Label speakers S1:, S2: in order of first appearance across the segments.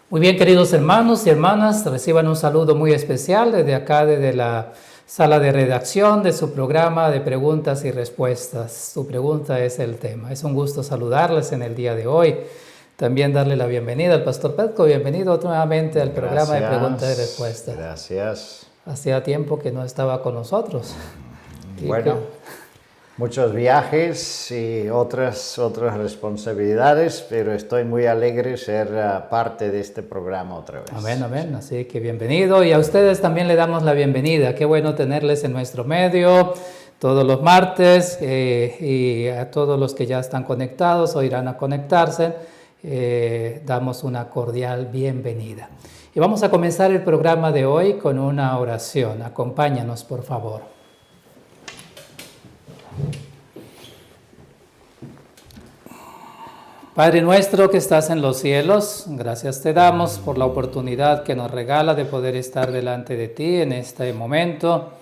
S1: Muy bien, queridos hermanos y hermanas, reciban un saludo muy especial desde acá, desde la sala de redacción de su programa de preguntas y respuestas. Su pregunta es el tema. Es un gusto saludarles en el día de hoy. También darle la bienvenida al Pastor Petko. Bienvenido nuevamente al programa de preguntas y respuestas.
S2: Gracias.
S1: Hacía tiempo que no estaba con nosotros.
S2: Bueno, muchos viajes y otras responsabilidades, pero estoy muy alegre de ser parte de este programa otra vez.
S1: Amén, amén. Así que bienvenido. Y a ustedes también le damos la bienvenida. Qué bueno tenerles en nuestro medio todos los martes y a todos los que ya están conectados o irán a conectarse. Damos una cordial bienvenida. Y vamos a comenzar el programa de hoy con una oración. Acompáñanos, por favor. Padre nuestro que estás en los cielos, gracias te damos por la oportunidad que nos regala de poder estar delante de ti en este momento.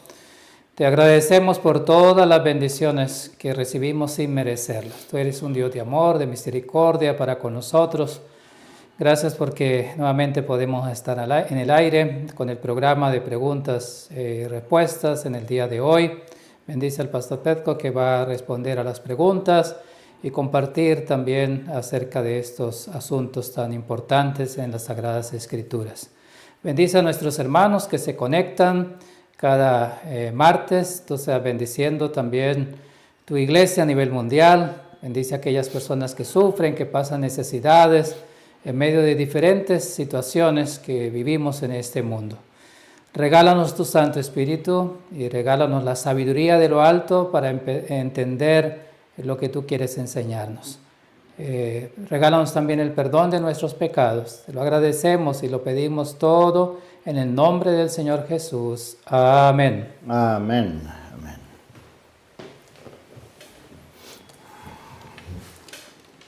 S1: Te agradecemos por todas las bendiciones que recibimos sin merecerlas. Tú eres un Dios de amor, de misericordia para con nosotros. Gracias porque nuevamente podemos estar en el aire con el programa de preguntas y respuestas en el día de hoy. Bendice al Pastor Petko que va a responder a las preguntas y compartir también acerca de estos asuntos tan importantes en las Sagradas Escrituras. Bendice a nuestros hermanos que se conectan cada martes, entonces bendiciendo también tu iglesia a nivel mundial. Bendice a aquellas personas que sufren, que pasan necesidades en medio de diferentes situaciones que vivimos en este mundo. Regálanos tu Santo Espíritu y regálanos la sabiduría de lo alto para entender lo que tú quieres enseñarnos. Regálanos también el perdón de nuestros pecados. Te lo agradecemos y lo pedimos todo en el nombre del Señor Jesús. Amén.
S2: Amén. Amén.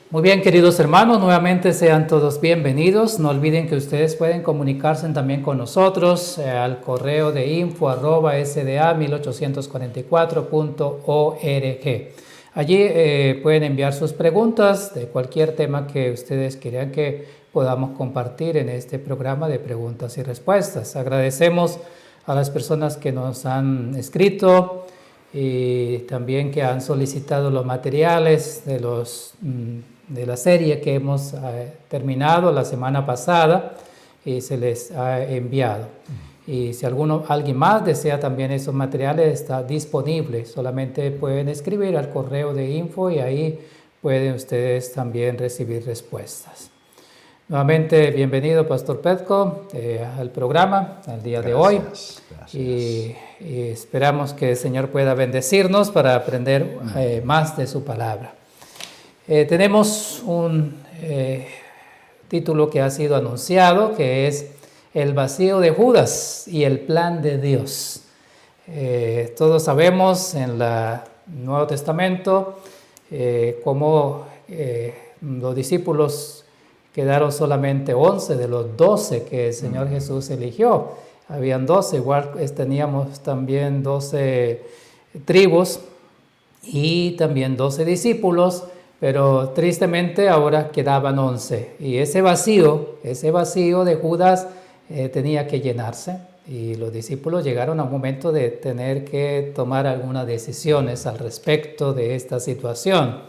S1: Muy bien, queridos hermanos, nuevamente sean todos bienvenidos. No olviden que ustedes pueden comunicarse también con nosotros al correo de info@sda1844.org. Allí pueden enviar sus preguntas de cualquier tema que ustedes quieran que podamos compartir en este programa de preguntas y respuestas. Agradecemos a las personas que nos han escrito y también que han solicitado los materiales de la serie que hemos terminado la semana pasada y se les ha enviado. Y si alguien más desea también esos materiales, está disponible. Solamente pueden escribir al correo de info y ahí pueden ustedes también recibir respuestas. Nuevamente, bienvenido, Pastor Petko, al programa, al día de hoy.
S2: Gracias.
S1: Y esperamos que el Señor pueda bendecirnos para aprender más de su palabra. Tenemos un título que ha sido anunciado, que es el vacío de Judas y el plan de Dios. Todos sabemos en el Nuevo Testamento cómo los discípulos quedaron solamente 11 de los 12 que el Señor Jesús eligió. Habían 12, igual teníamos también 12 tribus y también 12 discípulos, pero tristemente ahora quedaban 11. Y ese vacío de Judas tenía que llenarse y los discípulos llegaron a un momento de tener que tomar algunas decisiones al respecto de esta situación.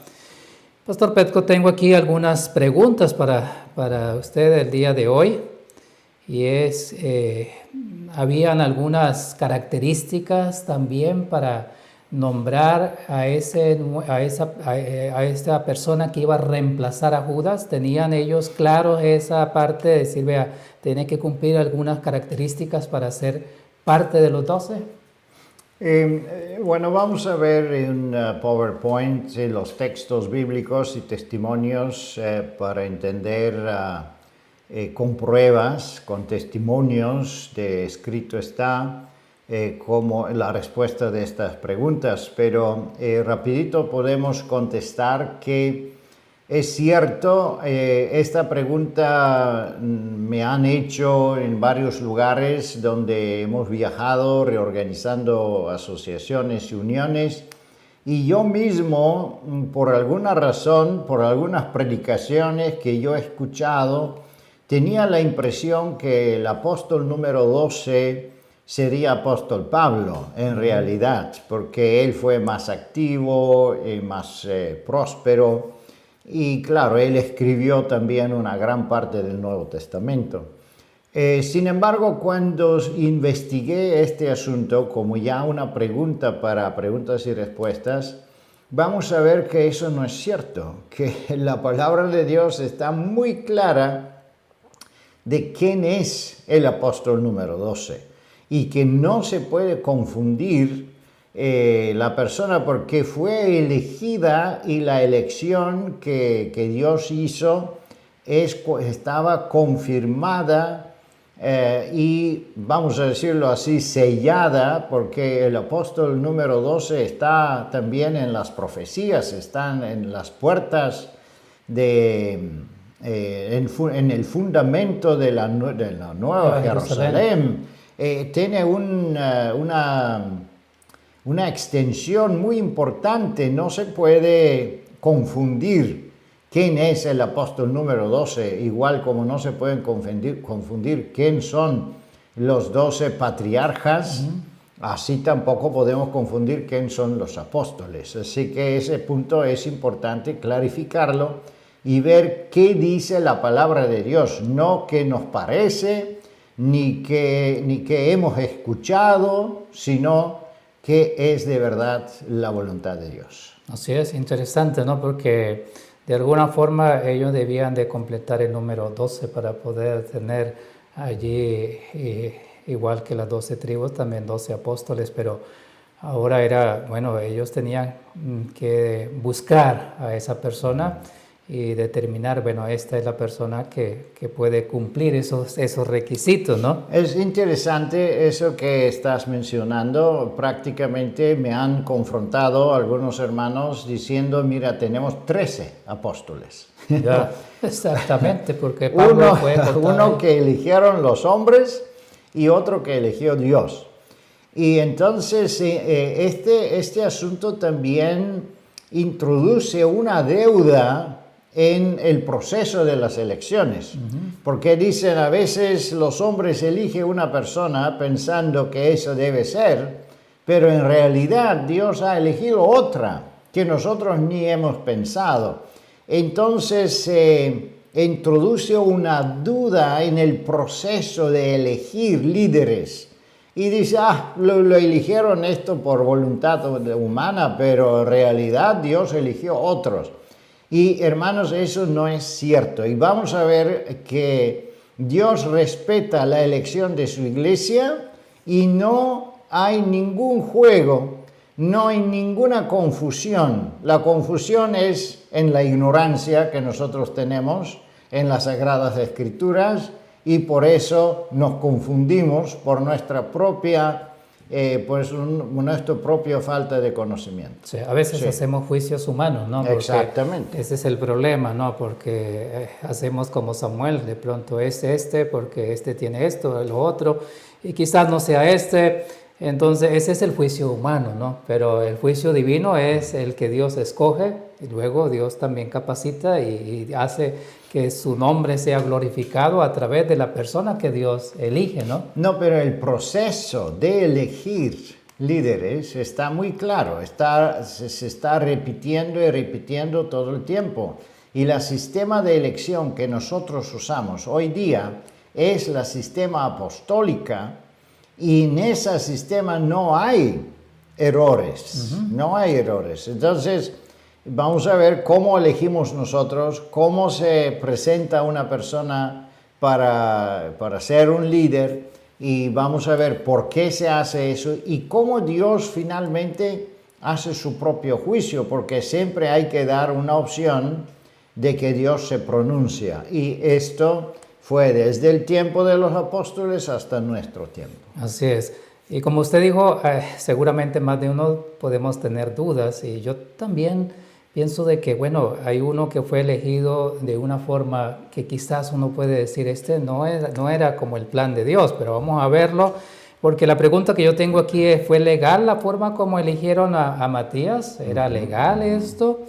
S1: Pastor Petko, tengo aquí algunas preguntas para usted el día de hoy y habían algunas características también para nombrar a esta persona que iba a reemplazar a Judas. ¿Tenían ellos claro esa parte de decir, vea, tiene que cumplir algunas características para ser parte de los 12?
S2: Bueno, vamos a ver en PowerPoint los textos bíblicos y testimonios para entender con pruebas, con testimonios de escrito está, como la respuesta de estas preguntas, pero rapidito podemos contestar que es cierto, esta pregunta me han hecho en varios lugares donde hemos viajado reorganizando asociaciones y uniones, y yo mismo, por alguna razón, por algunas predicaciones que yo he escuchado, tenía la impresión que el apóstol número 12 sería apóstol Pablo, en realidad, porque él fue más activo y más próspero. Y claro, él escribió también una gran parte del Nuevo Testamento. Sin embargo, cuando investigué este asunto como ya una pregunta para preguntas y respuestas, vamos a ver que eso no es cierto, que la palabra de Dios está muy clara de quién es el apóstol número 12 y que no se puede confundir la persona porque fue elegida y la elección que Dios hizo estaba confirmada y, vamos a decirlo así, sellada, porque el apóstol número 12 está también en las profecías, están en las puertas en el fundamento de la Nueva Jerusalén. Tiene una extensión muy importante, no se puede confundir quién es el apóstol número 12, igual como no se pueden confundir quién son los 12 patriarcas, así tampoco podemos confundir quién son los apóstoles. Así que ese punto es importante clarificarlo y ver qué dice la palabra de Dios, no qué nos parece, ni que hemos escuchado, sino que es de verdad la voluntad de Dios.
S1: Así es, interesante, ¿no? Porque de alguna forma ellos debían de completar el número 12 para poder tener allí, igual que las 12 tribus, también 12 apóstoles, pero ahora ellos tenían que buscar a esa persona y determinar, esta es la persona que puede cumplir esos requisitos, ¿no?
S2: Es interesante eso que estás mencionando. Prácticamente me han confrontado algunos hermanos diciendo, mira, tenemos 13 apóstoles.
S1: Ya, exactamente, porque Pablo fue
S2: uno que eligieron los hombres y otro que eligió Dios. Y entonces este asunto también introduce una deuda en el proceso de las elecciones, porque dicen a veces los hombres eligen una persona pensando que eso debe ser, pero en realidad Dios ha elegido otra que nosotros ni hemos pensado. Entonces introduce una duda en el proceso de elegir líderes y dice, lo eligieron esto por voluntad humana, pero en realidad Dios eligió otros. Y hermanos, eso no es cierto. Y vamos a ver que Dios respeta la elección de su iglesia y no hay ningún juego, no hay ninguna confusión. La confusión es en la ignorancia que nosotros tenemos en las Sagradas Escrituras y por eso nos confundimos por nuestra propia nuestra propia falta de conocimiento.
S1: Sí, a veces hacemos juicios humanos, ¿no? Porque
S2: exactamente.
S1: Ese es el problema, ¿no? Porque hacemos como Samuel, de pronto es porque tiene esto, lo otro, y quizás no sea entonces ese es el juicio humano, ¿no? Pero el juicio divino es el que Dios escoge, y luego Dios también capacita y hace que su nombre sea glorificado a través de la persona que Dios elige, ¿no?
S2: No, pero el proceso de elegir líderes está muy claro, se está repitiendo y repitiendo todo el tiempo. Y el sistema de elección que nosotros usamos hoy día es el sistema apostólica y en ese sistema no hay errores, no hay errores. Entonces, vamos a ver cómo elegimos nosotros, cómo se presenta una persona para ser un líder y vamos a ver por qué se hace eso y cómo Dios finalmente hace su propio juicio, porque siempre hay que dar una opción de que Dios se pronuncia y esto fue desde el tiempo de los apóstoles hasta nuestro tiempo.
S1: Así es. Y como usted dijo, seguramente más de uno podemos tener dudas y yo también pienso de que, hay uno que fue elegido de una forma que quizás uno puede decir, no era como el plan de Dios, pero vamos a verlo, porque la pregunta que yo tengo aquí es, ¿fue legal la forma como eligieron a Matías? ¿Era legal esto?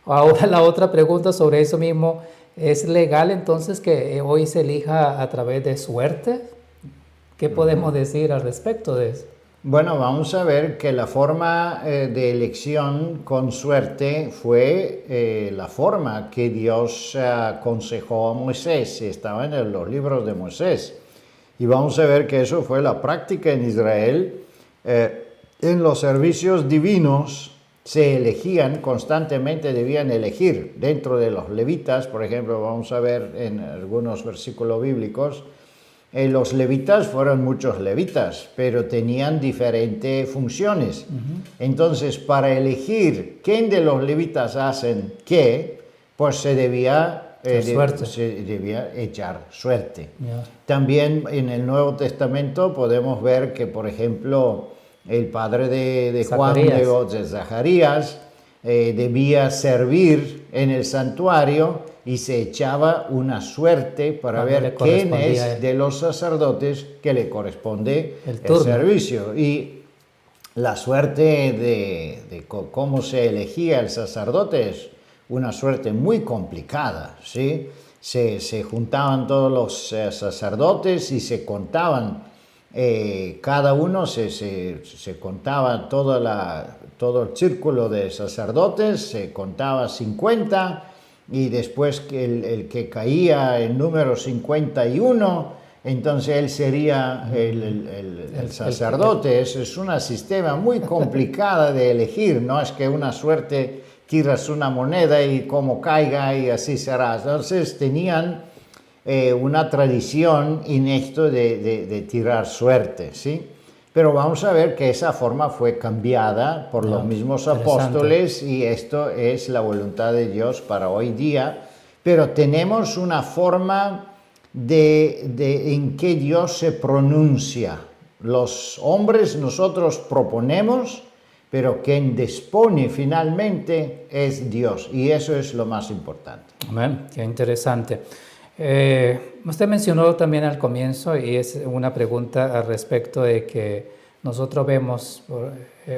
S1: Ahora la otra pregunta sobre eso mismo, ¿Es legal entonces que hoy se elija a través de suerte? ¿Qué podemos decir al respecto de eso?
S2: Bueno, vamos a ver que la forma de elección con suerte fue la forma que Dios aconsejó a Moisés, estaba en los libros de Moisés. Y vamos a ver que eso fue la práctica en Israel. En los servicios divinos se elegían, constantemente debían elegir. Dentro de los levitas, por ejemplo, vamos a ver en algunos versículos bíblicos, los levitas fueron muchos levitas, pero tenían diferentes funciones. Entonces, para elegir quién de los levitas hacen qué, pues se debía echar suerte.
S1: Yeah.
S2: También en el Nuevo Testamento podemos ver que, por ejemplo, el padre de Juan, de Zacarías, debía servir en el santuario y se echaba una suerte para ver quién es de los sacerdotes que le corresponde el servicio. Y la suerte de cómo se elegía el sacerdote es una suerte muy complicada, ¿sí? Se juntaban todos los sacerdotes y se contaban, cada uno se contaba todo el círculo de sacerdotes, se contaba 50, y después el que caía en número 51, entonces él sería el sacerdote. Eso es un sistema muy complicado de elegir, no es que una suerte tiras una moneda y como caiga y así será. Entonces tenían una tradición en esto de tirar suerte, ¿sí? Pero vamos a ver que esa forma fue cambiada por los mismos apóstoles y esto es la voluntad de Dios para hoy día. Pero tenemos una forma en que Dios se pronuncia. Los hombres nosotros proponemos, pero quien dispone finalmente es Dios y eso es lo más importante.
S1: Amén, qué interesante. Usted mencionó también al comienzo, y es una pregunta al respecto de que nosotros vemos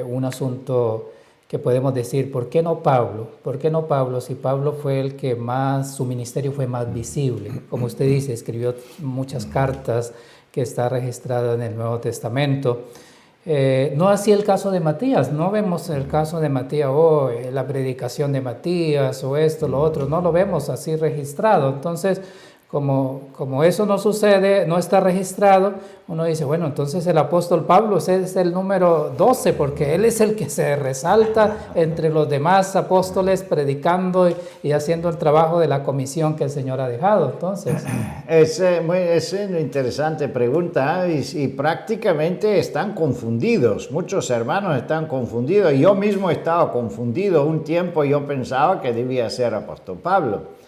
S1: un asunto que podemos decir, ¿por qué no Pablo? ¿Por qué no Pablo? Si Pablo fue el que más, su ministerio fue más visible. Como usted dice, escribió muchas cartas que está registrada en el Nuevo Testamento. No así el caso de Matías, no vemos el caso de Matías, la predicación de Matías o esto, lo otro, no lo vemos así registrado. Entonces, como eso no sucede, no está registrado, uno dice, bueno, entonces el apóstol Pablo es el número 12, porque él es el que se resalta entre los demás apóstoles predicando y haciendo el trabajo de la comisión que el Señor ha dejado. Entonces,
S2: es una interesante pregunta y prácticamente están confundidos. Muchos hermanos están confundidos. Yo mismo estaba confundido un tiempo, yo pensaba que debía ser apóstol Pablo.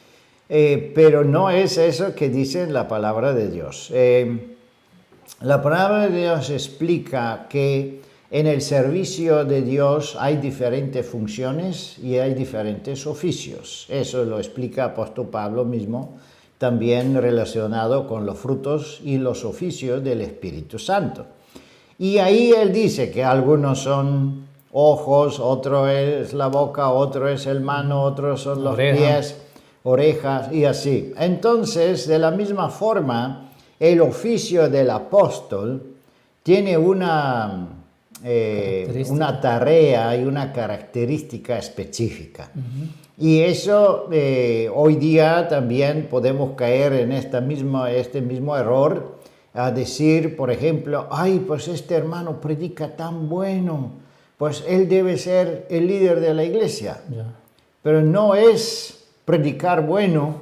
S2: Pero no es eso que dice la palabra de Dios. La palabra de Dios explica que en el servicio de Dios hay diferentes funciones y hay diferentes oficios. Eso lo explica apóstol Pablo mismo, también relacionado con los frutos y los oficios del Espíritu Santo. Y ahí él dice que algunos son ojos, otro es la boca, otro es el mano, otros son los pies, orejas y así. Entonces, de la misma forma, el oficio del apóstol tiene una tarea y una característica específica. Y eso hoy día también podemos caer en este mismo error, a decir, por ejemplo, ay, pues este hermano predica tan bueno, pues él debe ser el líder de la iglesia. Yeah. Pero no es predicar bueno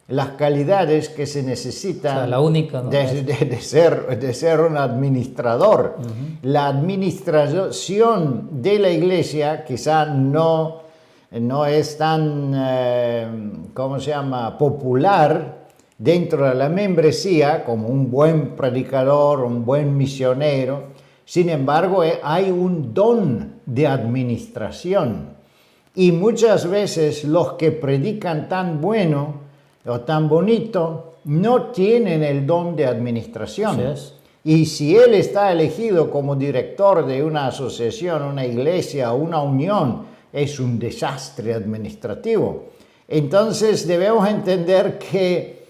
S2: las calidades que se necesitan,
S1: o sea, la única, ¿no?
S2: de ser un administrador. La administración de la iglesia quizá no es tan, popular dentro de la membresía como un buen predicador, un buen misionero. Sin embargo, hay un don de administración. Y muchas veces los que predican tan bueno o tan bonito no tienen el don de administración.
S1: Yes.
S2: Y si él está elegido como director de una asociación, una iglesia o una unión, es un desastre administrativo. Entonces debemos entender que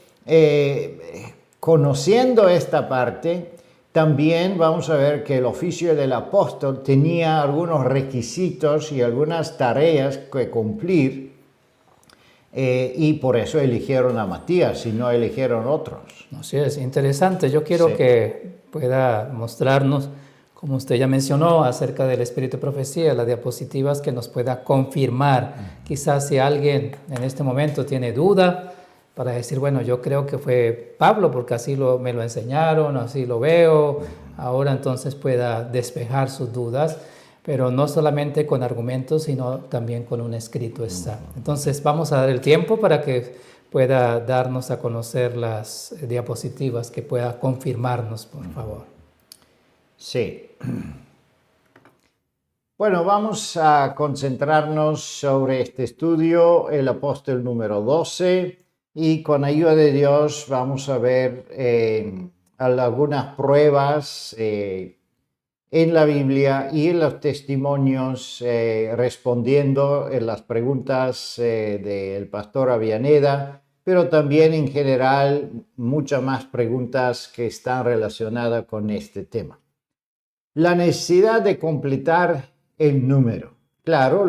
S2: conociendo esta parte, también vamos a ver que el oficio del apóstol tenía algunos requisitos y algunas tareas que cumplir, y por eso eligieron a Matías y no eligieron otros.
S1: Así es, interesante. Yo quiero que pueda mostrarnos, como usted ya mencionó, acerca del espíritu de profecía, las diapositivas que nos pueda confirmar. Quizás si alguien en este momento tiene duda, para decir, bueno, yo creo que fue Pablo porque así me lo enseñaron, así lo veo, ahora entonces pueda despejar sus dudas, pero no solamente con argumentos, sino también con un escrito está. Entonces vamos a dar el tiempo para que pueda darnos a conocer las diapositivas, que pueda confirmarnos, por favor.
S2: Sí. Bueno, vamos a concentrarnos sobre este estudio, el apóstol número 12. Y con ayuda de Dios vamos a ver algunas pruebas en la Biblia y en los testimonios, respondiendo en las preguntas del pastor Avianeda, pero también en general muchas más preguntas que están relacionadas con este tema. La necesidad de completar el número. Claro,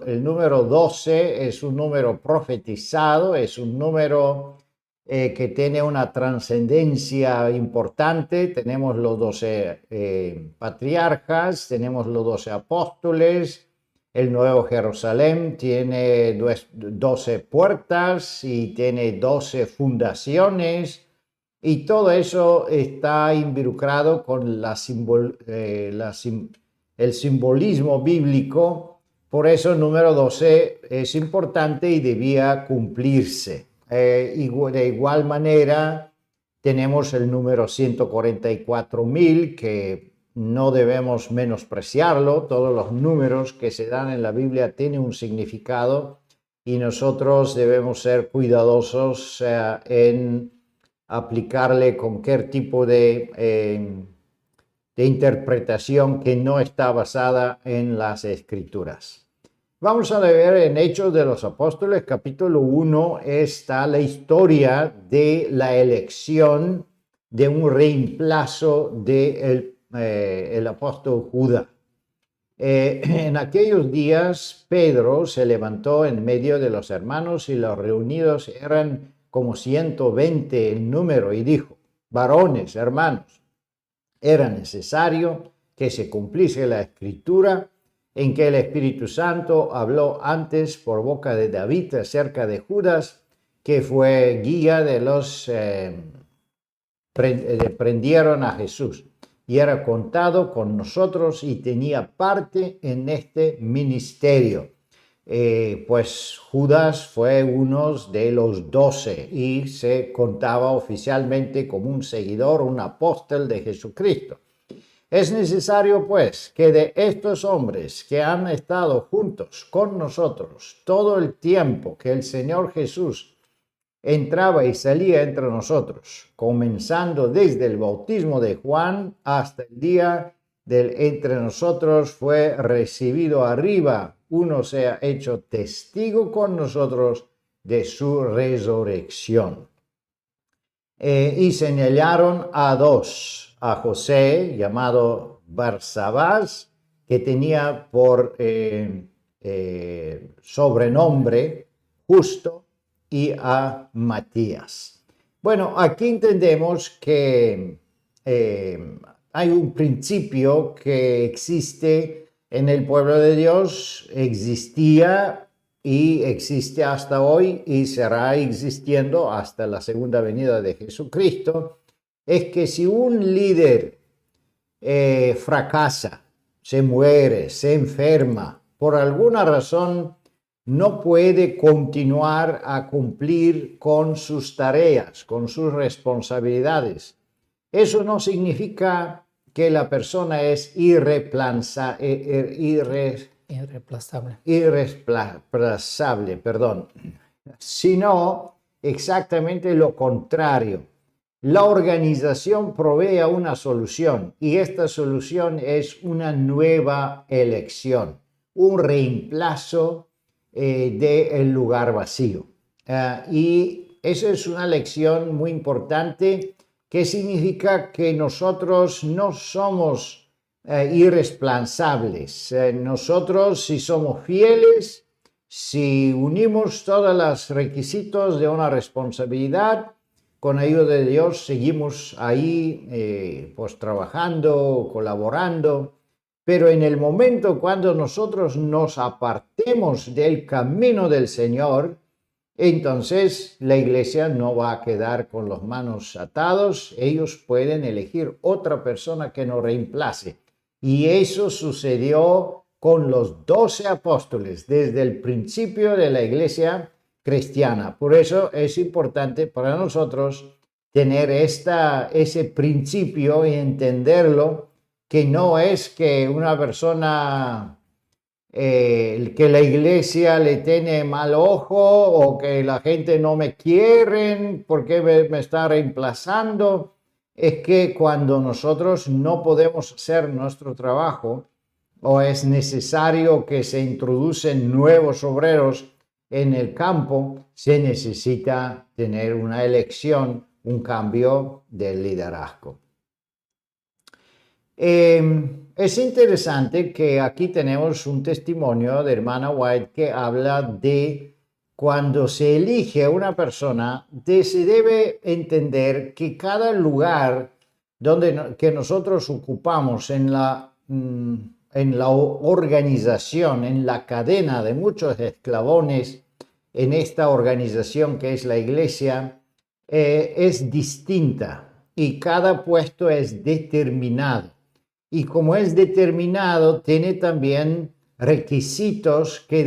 S2: el número 12 es un número profetizado, es un número que tiene una trascendencia importante. Tenemos los 12 patriarcas, tenemos los 12 apóstoles, el Nuevo Jerusalén tiene 12 puertas y tiene 12 fundaciones, y todo eso está involucrado con el simbolismo bíblico. Por eso el número 12 es importante y debía cumplirse. De igual manera, tenemos el número 144.000, que no debemos menospreciarlo. Todos los números que se dan en la Biblia tienen un significado y nosotros debemos ser cuidadosos en aplicarle cualquier tipo de interpretación que no está basada en las Escrituras. Vamos a ver en Hechos de los Apóstoles, capítulo 1, está la historia de la elección de un reemplazo del el apóstol Judas. En aquellos días, Pedro se levantó en medio de los hermanos y los reunidos eran como 120 en número, y dijo: varones, hermanos, era necesario que se cumpliese la escritura en que el Espíritu Santo habló antes por boca de David acerca de Judas, que fue guía de los prendieron a Jesús, y era contado con nosotros y tenía parte en este ministerio. Pues Judas fue uno de los 12 y se contaba oficialmente como un seguidor, un apóstol de Jesucristo. Es necesario, pues, que de estos hombres que han estado juntos con nosotros todo el tiempo que el Señor Jesús entraba y salía entre nosotros, comenzando desde el bautismo de Juan hasta el día del entre nosotros fue recibido arriba, uno sea hecho testigo con nosotros de su resurrección. Y señalaron a dos, a José, llamado Barsabás, que tenía por sobrenombre Justo, y a Matías. Bueno, aquí entendemos que hay un principio que existe en el pueblo de Dios, existía y existe hasta hoy y será existiendo hasta la segunda venida de Jesucristo. Es que si un líder fracasa, se muere, se enferma, por alguna razón no puede continuar a cumplir con sus tareas, con sus responsabilidades. Eso no significa que la persona es irreemplazable, sino exactamente lo contrario. La organización provee una solución, y esta solución es una nueva elección, un reemplazo del lugar vacío. Y eso es una lección muy importante, que significa que nosotros no somos irresponsables. Nosotros, si somos fieles, si unimos todos los requisitos de una responsabilidad, con ayuda de Dios seguimos ahí pues trabajando, colaborando, pero en el momento cuando nosotros nos apartemos del camino del Señor, entonces la iglesia no va a quedar con las manos atadas. Ellos pueden elegir otra persona que nos reemplace. Y eso sucedió con los 12 apóstoles desde el principio de la iglesia cristiana. Por eso es importante para nosotros tener ese principio y entenderlo, que no es que una persona, que la iglesia le tiene mal ojo, o que la gente no me quiere porque me está reemplazando. Es que cuando nosotros no podemos hacer nuestro trabajo, o es necesario que se introducen nuevos obreros en el campo, se necesita tener una elección, un cambio del liderazgo. Es interesante que aquí tenemos un testimonio de hermana White que habla de cuando se elige a una persona, se debe entender que cada lugar que nosotros ocupamos en la organización, en la cadena de muchos esclabones, en esta organización que es la iglesia, es distinta, y cada puesto es determinado. Y como es determinado, tiene también requisitos que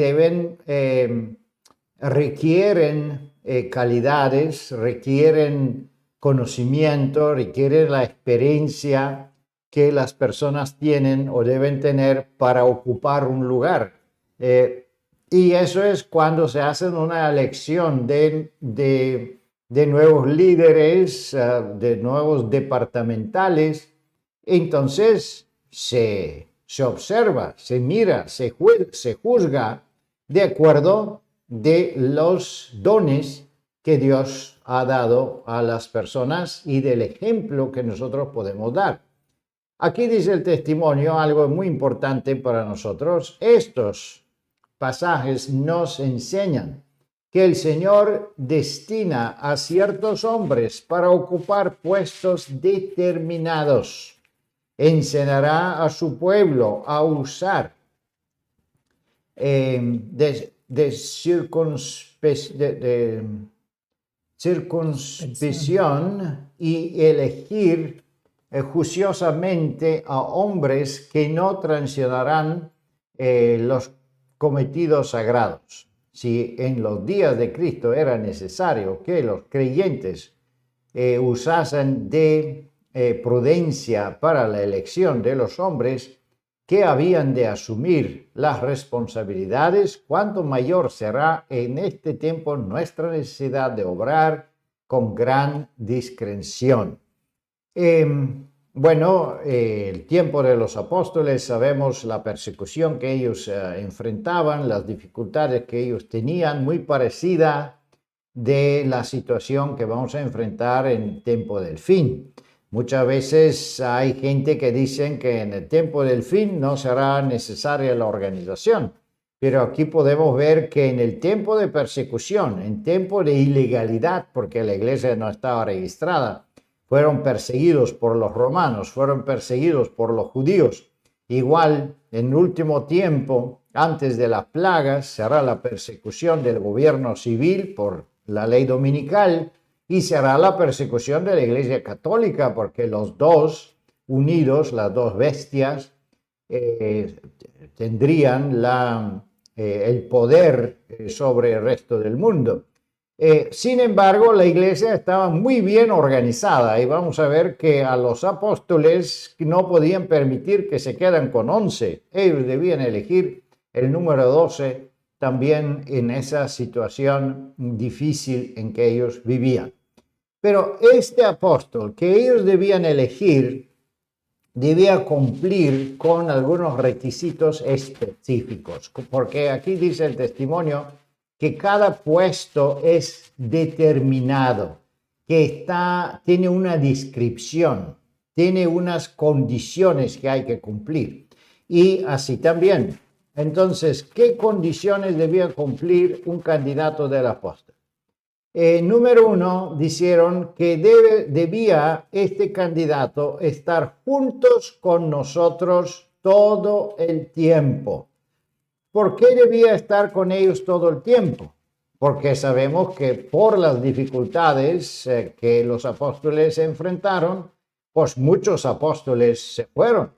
S2: requieren calidades, requieren conocimiento, requieren la experiencia que las personas tienen o deben tener para ocupar un lugar. Y eso es cuando se hace una elección de nuevos líderes, de nuevos departamentales. Entonces se observa, se mira, se juzga de acuerdo de los dones que Dios ha dado a las personas y del ejemplo que nosotros podemos dar. Aquí dice el testimonio algo muy importante para nosotros. Estos pasajes nos enseñan que el Señor destina a ciertos hombres para ocupar puestos determinados. Enseñará a su pueblo a usar de circunspección y elegir juiciosamente a hombres que no traicionarán los cometidos sagrados. Si en los días de Cristo era necesario que los creyentes usasen de prudencia para la elección de los hombres que habían de asumir las responsabilidades, cuánto mayor será en este tiempo nuestra necesidad de obrar con gran discreción. El tiempo de los apóstoles, sabemos la persecución que ellos enfrentaban, las dificultades que ellos tenían, muy parecida de la situación que vamos a enfrentar en el tiempo del fin. Muchas veces hay gente que dicen que en el tiempo del fin no será necesaria la organización, pero aquí podemos ver que en el tiempo de persecución, en tiempo de ilegalidad, porque la iglesia no estaba registrada, fueron perseguidos por los romanos, fueron perseguidos por los judíos. Igual, en último tiempo, antes de las plagas, será la persecución del gobierno civil por la ley dominical, y será la persecución de la Iglesia Católica, porque los dos unidos, las dos bestias, tendrían el poder sobre el resto del mundo. Sin embargo, la iglesia estaba muy bien organizada, y vamos a ver que a los apóstoles no podían permitir que se quedan con 11. Ellos debían elegir el número 12 también en esa situación difícil en que ellos vivían. Pero este apóstol que ellos debían elegir debía cumplir con algunos requisitos específicos, porque aquí dice el testimonio que cada puesto es determinado, que tiene una descripción, tiene unas condiciones que hay que cumplir. Y así también. Entonces, ¿qué condiciones debía cumplir un candidato del apóstol? Número uno, dijeron que debía este candidato estar juntos con nosotros todo el tiempo. ¿Por qué debía estar con ellos todo el tiempo? Porque sabemos que por las dificultades que los apóstoles enfrentaron, pues muchos apóstoles se fueron.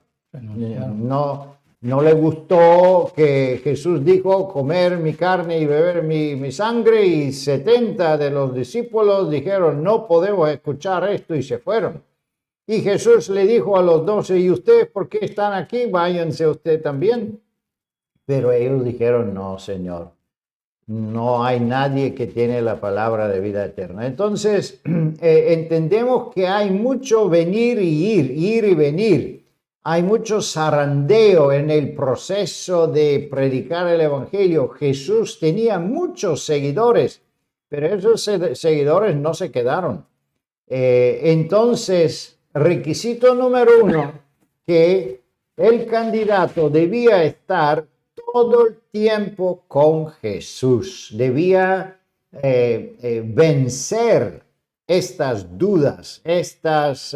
S2: No le gustó que Jesús dijo comer mi carne y beber mi sangre, y 70 de los discípulos dijeron no podemos escuchar esto y se fueron. Y Jesús le dijo a los 12, ¿y ustedes por qué están aquí? Váyanse usted también. Pero ellos dijeron no, Señor, no hay nadie que tiene la palabra de vida eterna. Entonces entendemos que hay mucho venir y ir y venir. Hay mucho zarandeo en el proceso de predicar el evangelio. Jesús tenía muchos seguidores, pero esos seguidores no se quedaron. Entonces, requisito número uno, que el candidato debía estar todo el tiempo con Jesús. Debía vencer estas dudas, esas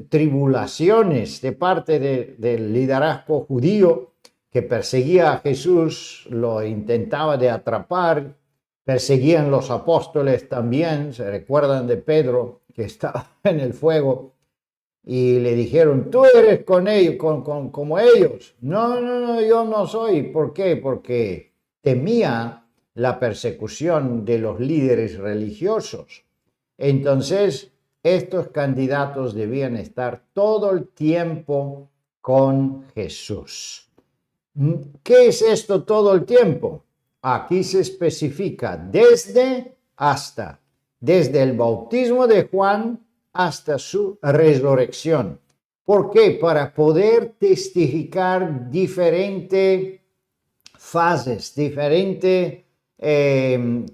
S2: tribulaciones de parte del liderazgo judío que perseguía a Jesús, lo intentaba de atrapar, perseguían los apóstoles también. Se recuerdan de Pedro que estaba en el fuego y le dijeron, tú eres con ellos, como ellos. No, yo no soy. ¿Por qué? Porque temía la persecución de los líderes religiosos. Entonces, estos candidatos debían estar todo el tiempo con Jesús. ¿Qué es esto todo el tiempo? Aquí se especifica desde hasta, desde el bautismo de Juan hasta su resurrección. ¿Por qué? Para poder testificar diferentes fases, diferentes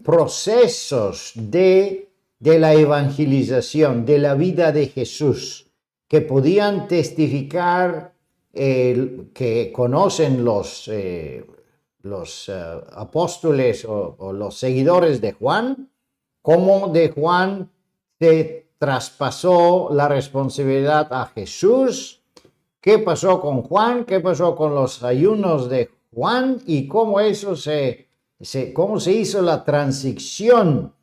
S2: procesos de la evangelización, de la vida de Jesús, que podían testificar, que conocen los apóstoles o los seguidores de Juan, cómo de Juan se traspasó la responsabilidad a Jesús, qué pasó con Juan, qué pasó con los ayunos de Juan y cómo eso cómo se hizo la transición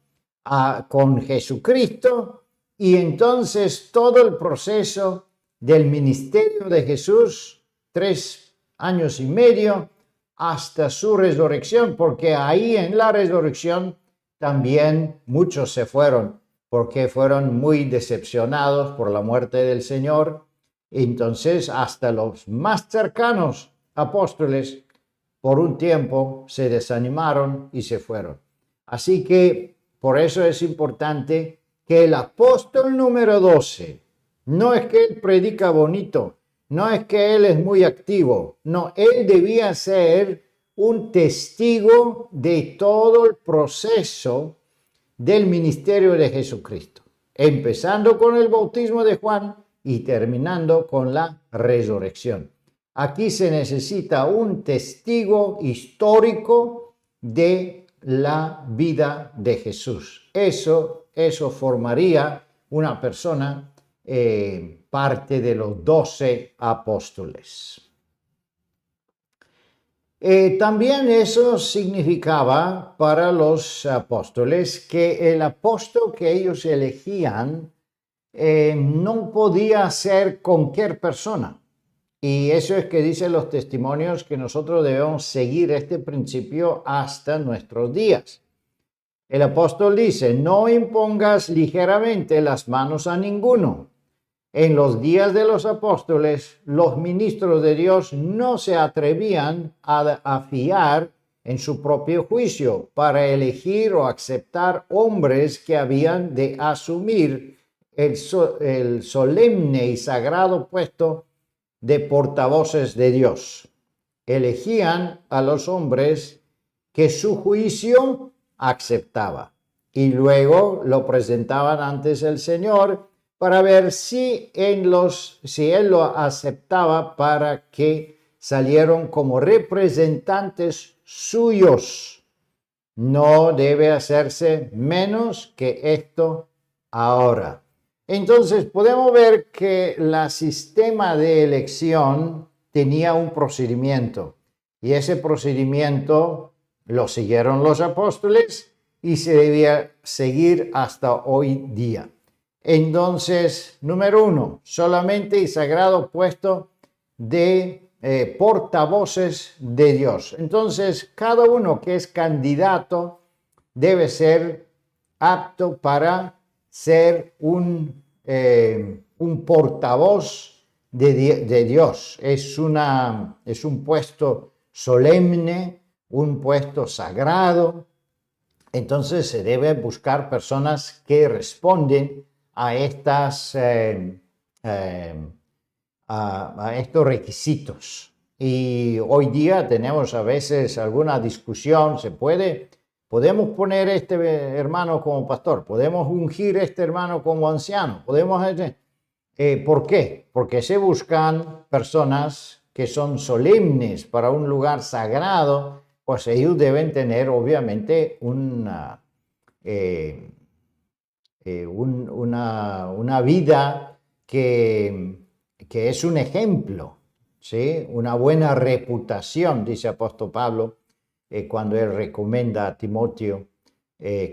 S2: con Jesucristo, y entonces todo el proceso del ministerio de Jesús, 3 años y medio, hasta su resurrección, porque ahí en la resurrección también muchos se fueron, porque fueron muy decepcionados por la muerte del Señor. Entonces hasta los más cercanos apóstoles por un tiempo se desanimaron y se fueron. Así que por eso es importante que el apóstol número 12, no es que él predica bonito, no es que él es muy activo, no, él debía ser un testigo de todo el proceso del ministerio de Jesucristo, empezando con el bautismo de Juan y terminando con la resurrección. Aquí se necesita un testigo histórico de la vida de Jesús. Eso formaría una persona parte de los 12 apóstoles. También eso significaba para los apóstoles que el apóstol que ellos elegían no podía ser cualquier persona. Y eso es que dicen los testimonios, que nosotros debemos seguir este principio hasta nuestros días. El apóstol dice, no impongas ligeramente las manos a ninguno. En los días de los apóstoles, los ministros de Dios no se atrevían a fiar en su propio juicio para elegir o aceptar hombres que habían de asumir el solemne y sagrado puesto de portavoces de Dios. Elegían a los hombres que su juicio aceptaba y luego lo presentaban ante el Señor para ver si él lo aceptaba, para que salieron como representantes suyos. No debe hacerse menos que esto ahora. Entonces podemos ver que el sistema de elección tenía un procedimiento, y ese procedimiento lo siguieron los apóstoles y se debía seguir hasta hoy día. Entonces, número 1, solamente y sagrado puesto de portavoces de Dios. Entonces, cada uno que es candidato debe ser apto para ser un portavoz de Dios. Es un puesto solemne, un puesto sagrado. Entonces se debe buscar personas que responden a estos requisitos. Y hoy día tenemos a veces alguna discusión. Podemos poner este hermano como pastor, podemos ungir este hermano como anciano, ¿por qué? Porque se buscan personas que son solemnes para un lugar sagrado, pues ellos deben tener obviamente una vida que es un ejemplo, ¿sí? Una buena reputación, dice apóstol Pablo, cuando él recomienda a Timoteo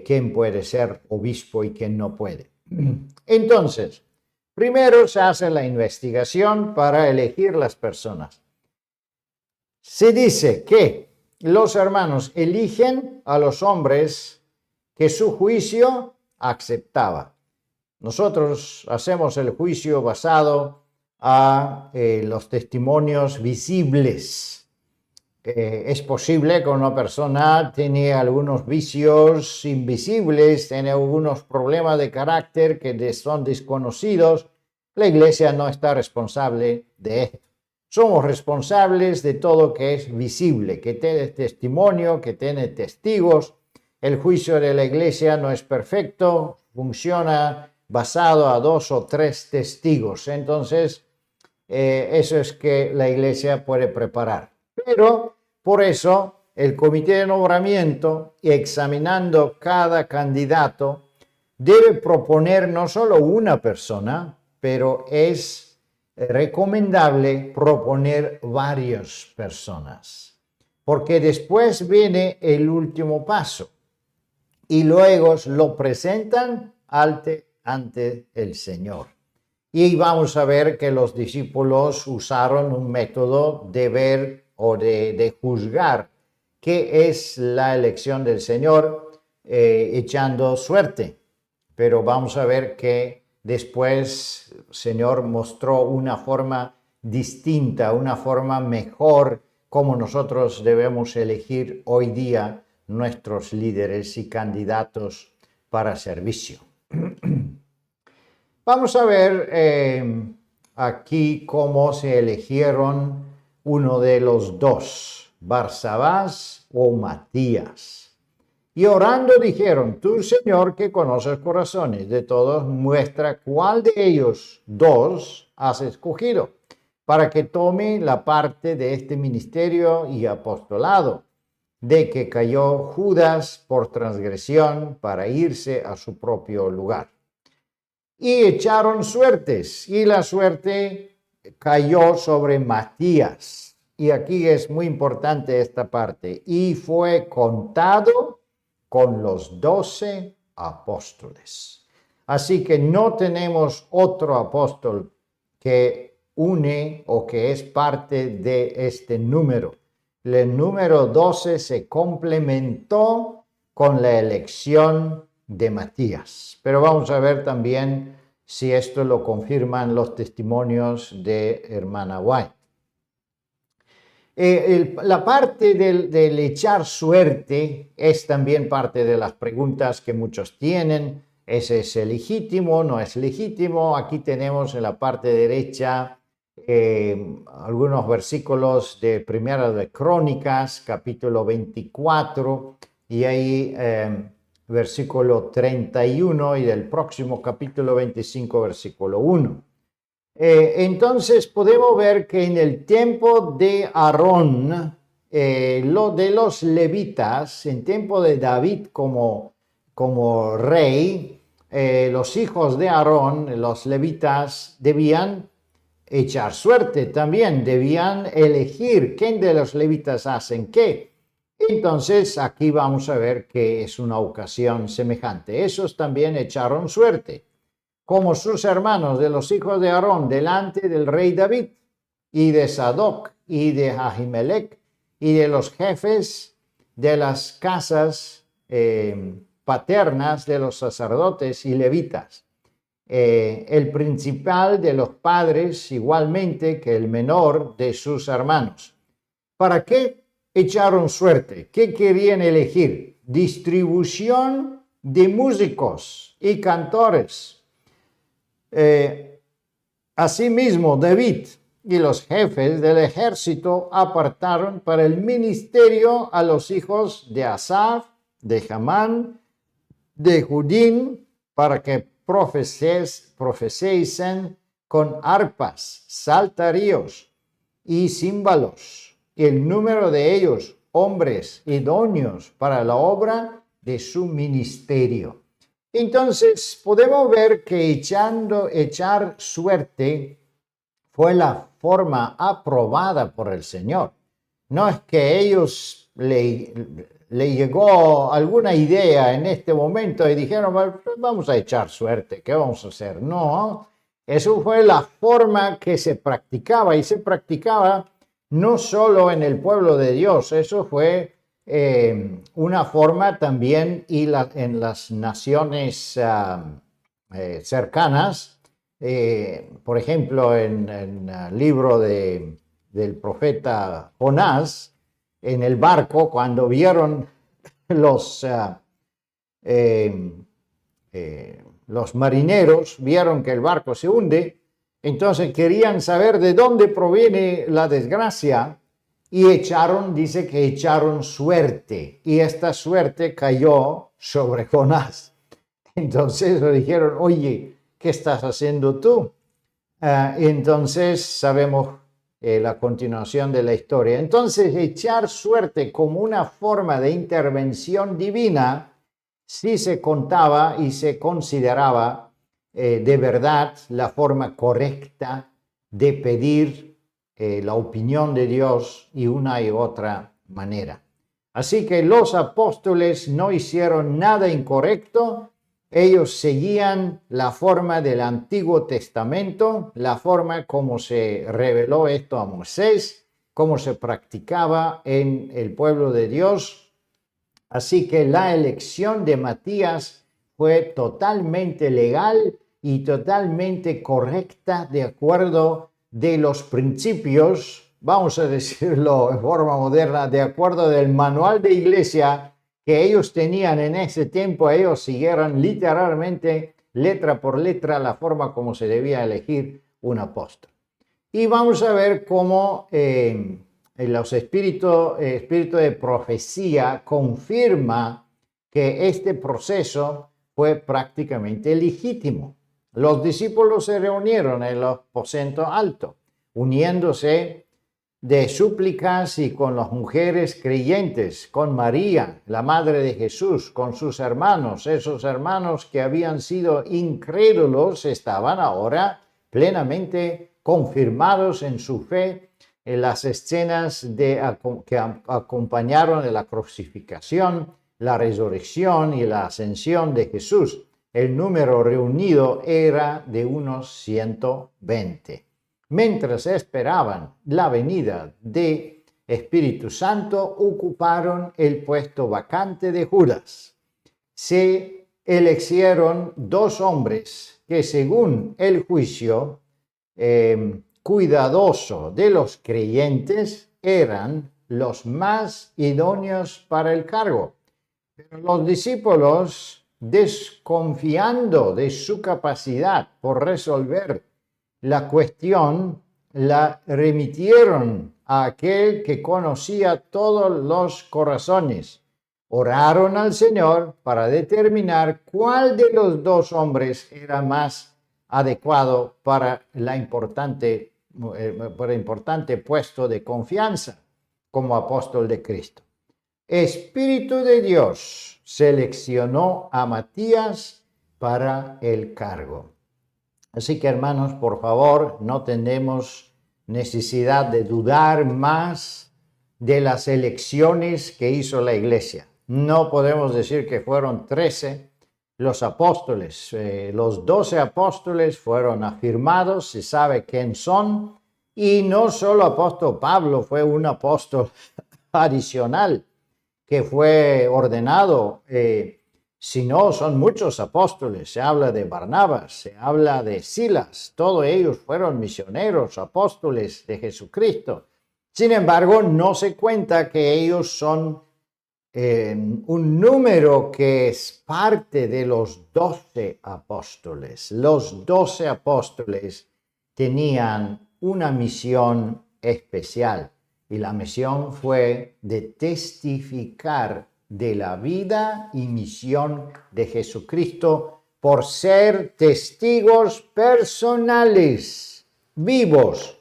S2: quién puede ser obispo y quién no puede. Entonces, primero se hace la investigación para elegir las personas. Se dice que los hermanos eligen a los hombres que su juicio aceptaba. Nosotros hacemos el juicio basado a los testimonios visibles. Es posible que una persona tiene algunos vicios invisibles, tiene algunos problemas de carácter que son desconocidos. La iglesia no está responsable de esto. Somos responsables de todo que es visible, que tiene testimonio, que tiene testigos. El juicio de la iglesia no es perfecto, funciona basado a 2 o 3 testigos. Entonces, eso es que la iglesia puede preparar. Pero por eso el comité de nombramiento, examinando cada candidato, debe proponer no solo una persona, pero es recomendable proponer varias personas, porque después viene el último paso y luego lo presentan ante el Señor. Y vamos a ver que los discípulos usaron un método de ver o de juzgar qué es la elección del Señor, echando suerte. Pero vamos a ver que después el Señor mostró una forma distinta, una forma mejor, como nosotros debemos elegir hoy día nuestros líderes y candidatos para servicio. Vamos a ver aquí cómo se eligieron uno de los dos, Barsabás o Matías. Y orando dijeron: tú, Señor, que conoces corazones de todos, muestra cuál de ellos dos has escogido, para que tome la parte de este ministerio y apostolado, de que cayó Judas por transgresión para irse a su propio lugar. Y echaron suertes, y la suerte cayó sobre Matías. Y aquí es muy importante esta parte. Y fue contado con los 12 apóstoles. Así que no tenemos otro apóstol que une o que es parte de este número. El número 12 se complementó con la elección de Matías. Pero vamos a ver también si esto lo confirman los testimonios de hermana White. La parte del echar suerte es también parte de las preguntas que muchos tienen. ¿Ese es legítimo? ¿No es legítimo? Aquí tenemos en la parte derecha algunos versículos de Primera de Crónicas, capítulo 24, y ahí versículo 31, y del próximo capítulo 25, versículo 1. Entonces podemos ver que en el tiempo de Aarón, lo de los levitas, en tiempo de David como rey, los hijos de Aarón, los levitas, debían echar suerte también, debían elegir quién de los levitas hacen qué. Entonces aquí vamos a ver que es una ocasión semejante. Esos también echaron suerte, como sus hermanos de los hijos de Aarón, delante del rey David, y de Sadoc, y de Ahimelech, y de los jefes de las casas paternas de los sacerdotes y levitas. El principal de los padres, igualmente que el menor de sus hermanos. ¿Para qué echaron suerte? ¿Qué querían elegir? Distribución de músicos y cantores. Asimismo, David y los jefes del ejército apartaron para el ministerio a los hijos de Asaf, de Jamán, de Judín, para que profetizasen con arpas, salterios y címbalos. El número de ellos, hombres idóneos para la obra de su ministerio. Entonces podemos ver que echar suerte fue la forma aprobada por el Señor. No es que ellos le llegó alguna idea en este momento y dijeron, vamos a echar suerte, ¿qué vamos a hacer? No, eso fue la forma que se practicaba, y se practicaba no solo en el pueblo de Dios, eso fue una forma también en las naciones cercanas. Por ejemplo, en el libro del profeta Jonás, en el barco, cuando vieron los marineros, vieron que el barco se hunde, entonces querían saber de dónde proviene la desgracia, y dice que echaron suerte, y esta suerte cayó sobre Jonás. Entonces le dijeron, oye, ¿qué estás haciendo tú? Entonces sabemos la continuación de la historia. Entonces, echar suerte como una forma de intervención divina sí se contaba y se consideraba de verdad la forma correcta de pedir la opinión de Dios y una y otra manera. Así que los apóstoles no hicieron nada incorrecto. Ellos seguían la forma del Antiguo Testamento, la forma como se reveló esto a Moisés, cómo se practicaba en el pueblo de Dios. Así que la elección de Matías fue totalmente legal y totalmente correcta, de acuerdo de los principios, vamos a decirlo en forma moderna, de acuerdo del manual de iglesia que ellos tenían en ese tiempo. Ellos siguieron literalmente, letra por letra, la forma como se debía elegir un apóstol. Y vamos a ver cómo los espíritu de profecía confirma que este proceso fue prácticamente legítimo. Los discípulos se reunieron en el aposento alto, uniéndose de súplicas y con las mujeres creyentes, con María, la madre de Jesús, con sus hermanos. Esos hermanos que habían sido incrédulos estaban ahora plenamente confirmados en su fe. En las escenas que acompañaron de la crucifixión, la resurrección y la ascensión de Jesús, el número reunido era de unos 120. Mientras esperaban la venida de Espíritu Santo, ocuparon el puesto vacante de Judas. Se eligieron 2 hombres que, según el juicio cuidadoso de los creyentes, eran los más idóneos para el cargo. Pero los discípulos desconfiando de su capacidad por resolver la cuestión, la remitieron a aquel que conocía todos los corazones. Oraron al Señor para determinar cuál de los dos hombres era más adecuado para el importante puesto de confianza como apóstol de Cristo. Espíritu de Dios seleccionó a Matías para el cargo. Así que, hermanos, por favor, no tenemos necesidad de dudar más de las elecciones que hizo la iglesia. No podemos decir que fueron 13 los apóstoles. Los 12 apóstoles fueron afirmados, se sabe quién son, y no solo apóstol Pablo fue un apóstol adicional que fue ordenado, sino son muchos apóstoles. Se habla de Barnabas, se habla de Silas, todos ellos fueron misioneros, apóstoles de Jesucristo. Sin embargo, no se cuenta que ellos son un número que es parte de los 12 apóstoles. Los 12 apóstoles tenían una misión especial y la misión fue de testificar de la vida y misión de Jesucristo por ser testigos personales, vivos.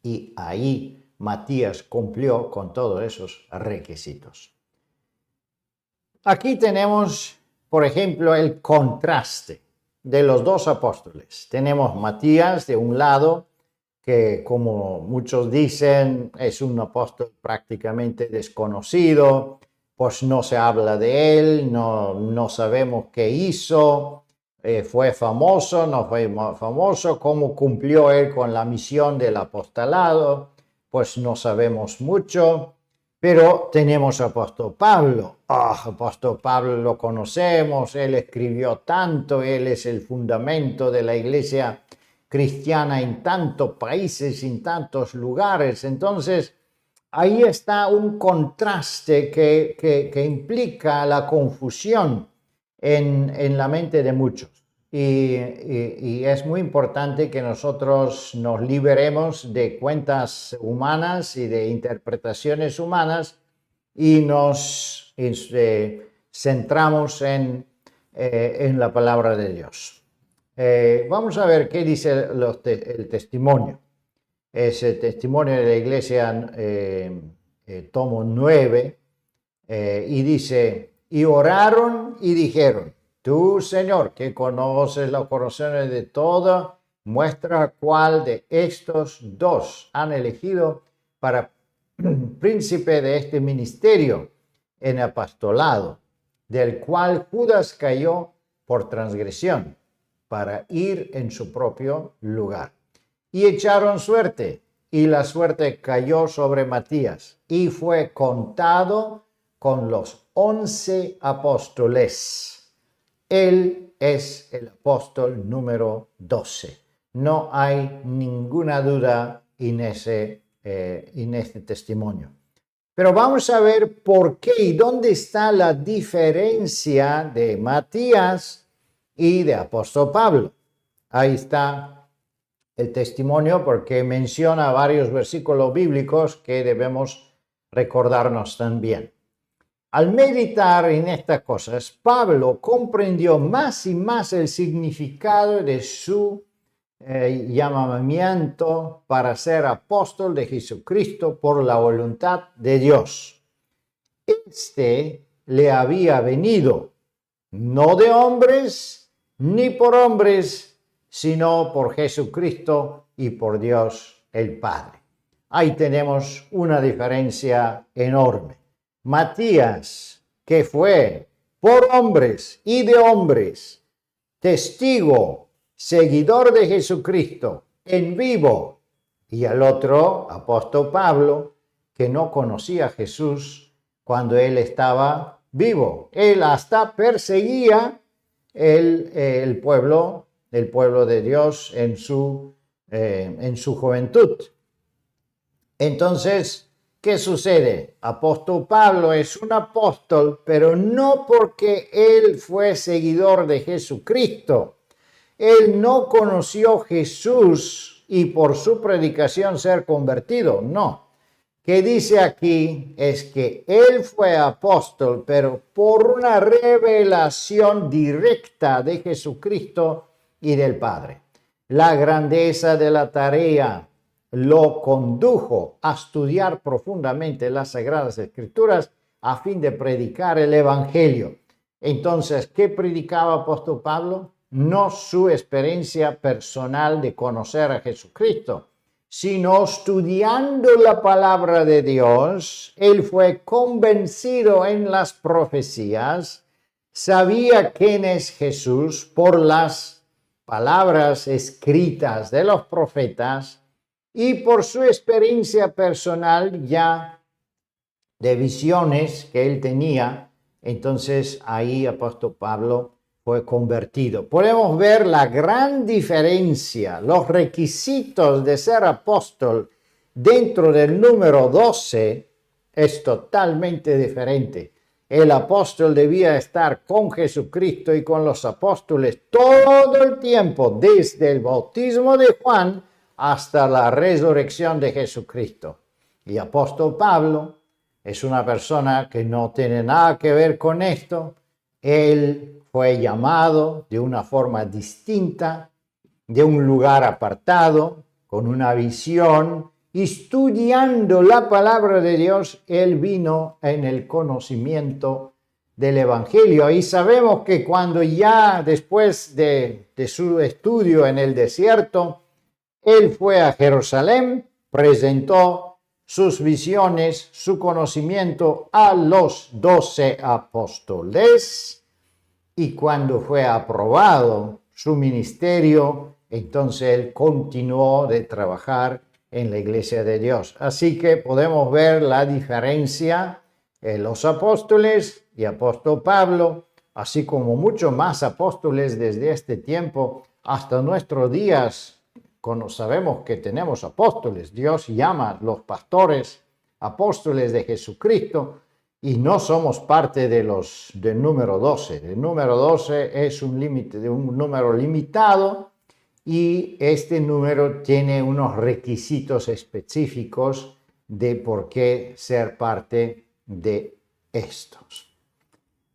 S2: Y ahí Matías cumplió con todos esos requisitos. Aquí tenemos, por ejemplo, el contraste de los dos apóstoles. Tenemos Matías de un lado, que como muchos dicen es un apóstol prácticamente desconocido, pues no se habla de él, no sabemos qué hizo, fue famoso, no fue famoso, cómo cumplió él con la misión del apostolado, pues no sabemos mucho. Pero tenemos apóstol Pablo. Apóstol Pablo lo conocemos, él escribió tanto, él es el fundamento de la iglesia cristiana en tantos países, en tantos lugares. Entonces, ahí está un contraste que implica la confusión en la mente de muchos. Y es muy importante que nosotros nos liberemos de cuentas humanas y de interpretaciones humanas y nos centramos en la palabra de Dios. Vamos a ver qué dice el testimonio. Es el testimonio de la iglesia, tomo 9, y dice, y oraron y dijeron, tú, Señor, que conoces los corazones de todos, muestra cuál de estos dos han elegido para príncipe de este ministerio en apostolado, del cual Judas cayó por transgresión, para ir en su propio lugar. Y echaron suerte, y la suerte cayó sobre Matías, y fue contado con los 11 apóstoles. Él es el apóstol número 12. No hay ninguna duda en este testimonio. Pero vamos a ver por qué y dónde está la diferencia de Matías y de apóstol Pablo. Ahí está el testimonio porque menciona varios versículos bíblicos que debemos recordarnos también. Al meditar en estas cosas, Pablo comprendió más y más el significado de su llamamiento para ser apóstol de Jesucristo por la voluntad de Dios. Este le había venido no de hombres ni por hombres, sino por Jesucristo y por Dios el Padre. Ahí tenemos una diferencia enorme. Matías, que fue por hombres y de hombres, testigo, seguidor de Jesucristo en vivo, y el otro, apóstol Pablo, que no conocía a Jesús cuando él estaba vivo. Él hasta perseguía el pueblo de Dios en su juventud. Entonces, ¿qué sucede? Apóstol Pablo es un apóstol, pero no porque él fue seguidor de Jesucristo. Él no conoció a Jesús y por su predicación ser convertido, no. Que dice aquí es que él fue apóstol, pero por una revelación directa de Jesucristo y del Padre. La grandeza de la tarea lo condujo a estudiar profundamente las Sagradas Escrituras a fin de predicar el Evangelio. Entonces, ¿qué predicaba apóstol Pablo? No su experiencia personal de conocer a Jesucristo, sino estudiando la palabra de Dios. Él fue convencido en las profecías, sabía quién es Jesús por las palabras escritas de los profetas y por su experiencia personal ya de visiones que él tenía. Entonces ahí apóstol Pablo fue convertido. Podemos ver la gran diferencia, los requisitos de ser apóstol dentro del número 12 es totalmente diferente. El apóstol debía estar con Jesucristo y con los apóstoles todo el tiempo, desde el bautismo de Juan hasta la resurrección de Jesucristo. Y apóstol Pablo es una persona que no tiene nada que ver con esto. Él fue llamado de una forma distinta, de un lugar apartado, con una visión. Estudiando la palabra de Dios, él vino en el conocimiento del Evangelio. Y sabemos que cuando ya después de su estudio en el desierto, él fue a Jerusalén, presentó sus visiones, su conocimiento a los 12 apóstoles. Y cuando fue aprobado su ministerio, entonces él continuó de trabajar en la iglesia de Dios. Así que podemos ver la diferencia en los apóstoles y apóstol Pablo, así como muchos más apóstoles desde este tiempo hasta nuestros días. Cuando sabemos que tenemos apóstoles, Dios llama a los pastores apóstoles de Jesucristo y no somos parte del número 12. El número 12 es un número limitado. Y este número tiene unos requisitos específicos de por qué ser parte de estos.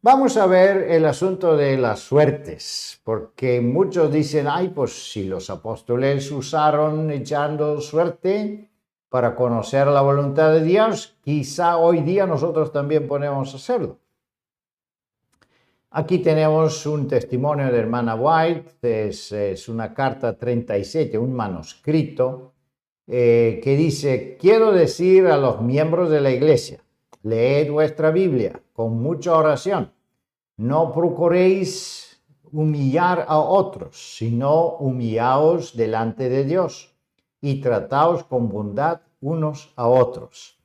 S2: Vamos a ver el asunto de las suertes, porque muchos dicen, pues si los apóstoles usaron echando suerte para conocer la voluntad de Dios, quizá hoy día nosotros también podemos hacerlo. Aquí tenemos un testimonio de hermana White, es una carta 37, un manuscrito, que dice: quiero decir a los miembros de la iglesia, leed vuestra Biblia con mucha oración. No procuréis humillar a otros, sino humillaos delante de Dios y trataos con bondad unos a otros.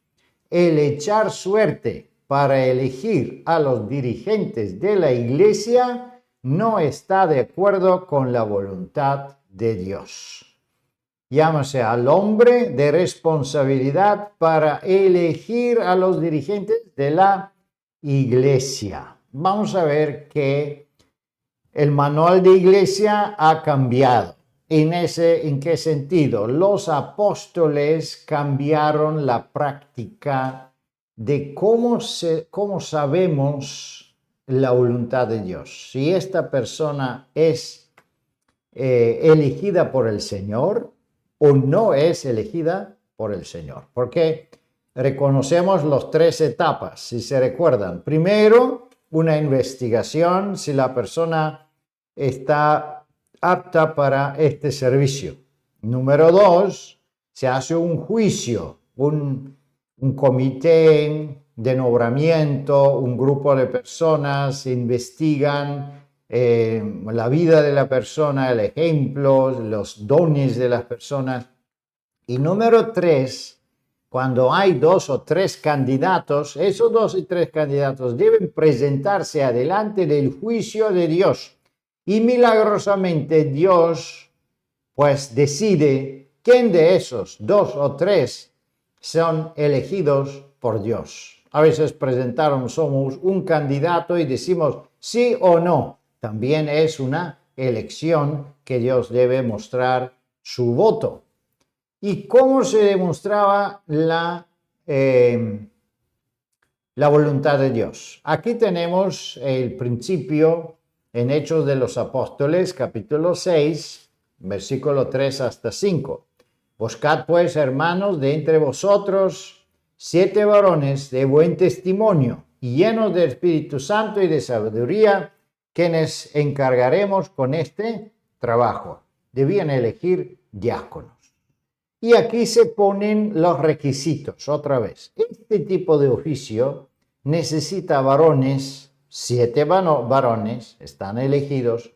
S2: El echar suerte para elegir a los dirigentes de la iglesia no está de acuerdo con la voluntad de Dios. Llámase al hombre de responsabilidad para elegir a los dirigentes de la iglesia. Vamos a ver que el manual de iglesia ha cambiado. ¿En qué sentido? Los apóstoles cambiaron la práctica de cómo sabemos la voluntad de Dios. Si esta persona es elegida por el Señor o no es elegida por el Señor. Porque reconocemos las 3 etapas, si se recuerdan. Primero, una investigación si la persona está apta para este servicio. Número 2, se hace un juicio, un comité de nombramiento, un grupo de personas investigan la vida de la persona, el ejemplo, los dones de las personas. Y número 3, cuando hay 2 o 3 candidatos, esos 2 y 3 candidatos deben presentarse adelante del juicio de Dios. Y milagrosamente Dios pues decide quién de esos 2 o 3 son elegidos por Dios. A veces somos un candidato y decimos sí o no. También es una elección que Dios debe mostrar su voto. ¿Y cómo se demostraba la voluntad de Dios? Aquí tenemos el principio en Hechos de los Apóstoles, capítulo 6, versículo 3 hasta 5. Buscad pues, hermanos, de entre vosotros 7 varones de buen testimonio y llenos del Espíritu Santo y de sabiduría, quienes encargaremos con este trabajo. Debían elegir diáconos. Y aquí se ponen los requisitos otra vez. Este tipo de oficio necesita varones, 7 varones están elegidos,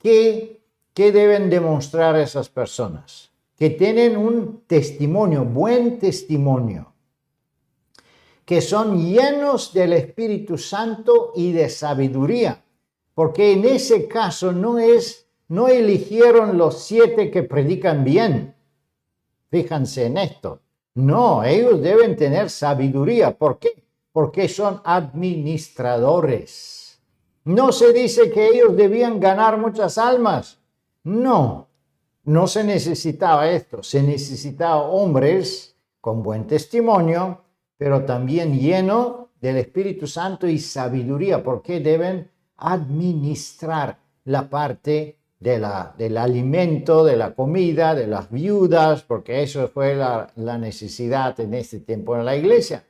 S2: que deben demostrar esas personas, que tienen un testimonio, buen testimonio, que son llenos del Espíritu Santo y de sabiduría, porque en ese caso no eligieron los 7 que predican bien. Fíjense en esto. No, ellos deben tener sabiduría. ¿Por qué? Porque son administradores. No se dice que ellos debían ganar muchas almas. No, no se necesitaba esto. Se necesitaba hombres con buen testimonio, pero también lleno del Espíritu Santo y sabiduría, porque deben administrar la parte del alimento, de la comida, de las viudas, porque eso fue la necesidad en este tiempo en la iglesia.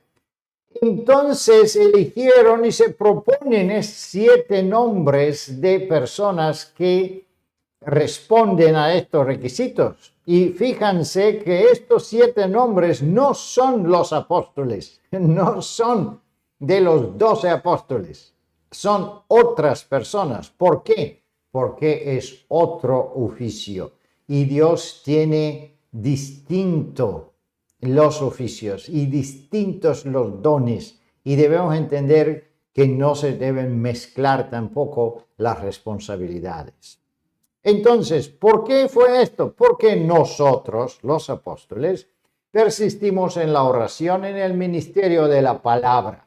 S2: Entonces eligieron y se proponen 7 nombres de personas que responden a estos requisitos. Y fíjense que estos 7 nombres no son los apóstoles, no son de los 12 apóstoles, son otras personas. ¿Por qué? Porque es otro oficio y Dios tiene distinto los oficios y distintos los dones, y debemos entender que no se deben mezclar tampoco las responsabilidades. Entonces, ¿por qué fue esto? Porque nosotros, los apóstoles, persistimos en la oración, en el ministerio de la palabra.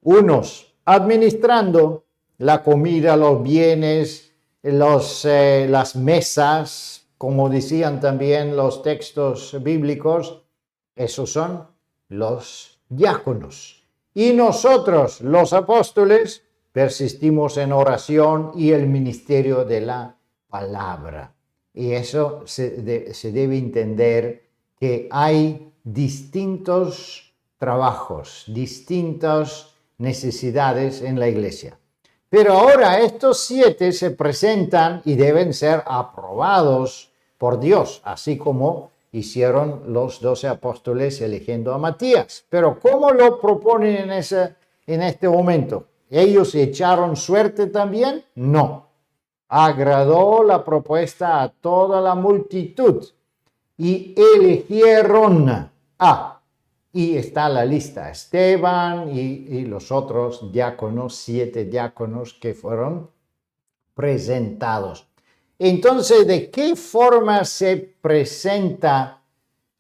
S2: Unos administrando la comida, los bienes, las mesas, como decían también los textos bíblicos, esos son los diáconos. Y nosotros, los apóstoles, persistimos en oración y el ministerio de la palabra. Y eso se debe entender, que hay distintos trabajos, distintas necesidades en la iglesia. Pero ahora estos 7 se presentan y deben ser aprobados por Dios, así como hicieron los 12 apóstoles eligiendo a Matías. Pero ¿cómo lo proponen en este momento? ¿Ellos echaron suerte también? No. Agradó la propuesta a toda la multitud y eligieron y está la lista: Esteban y los otros diáconos, 7 diáconos que fueron presentados. Entonces, ¿de qué forma se presenta,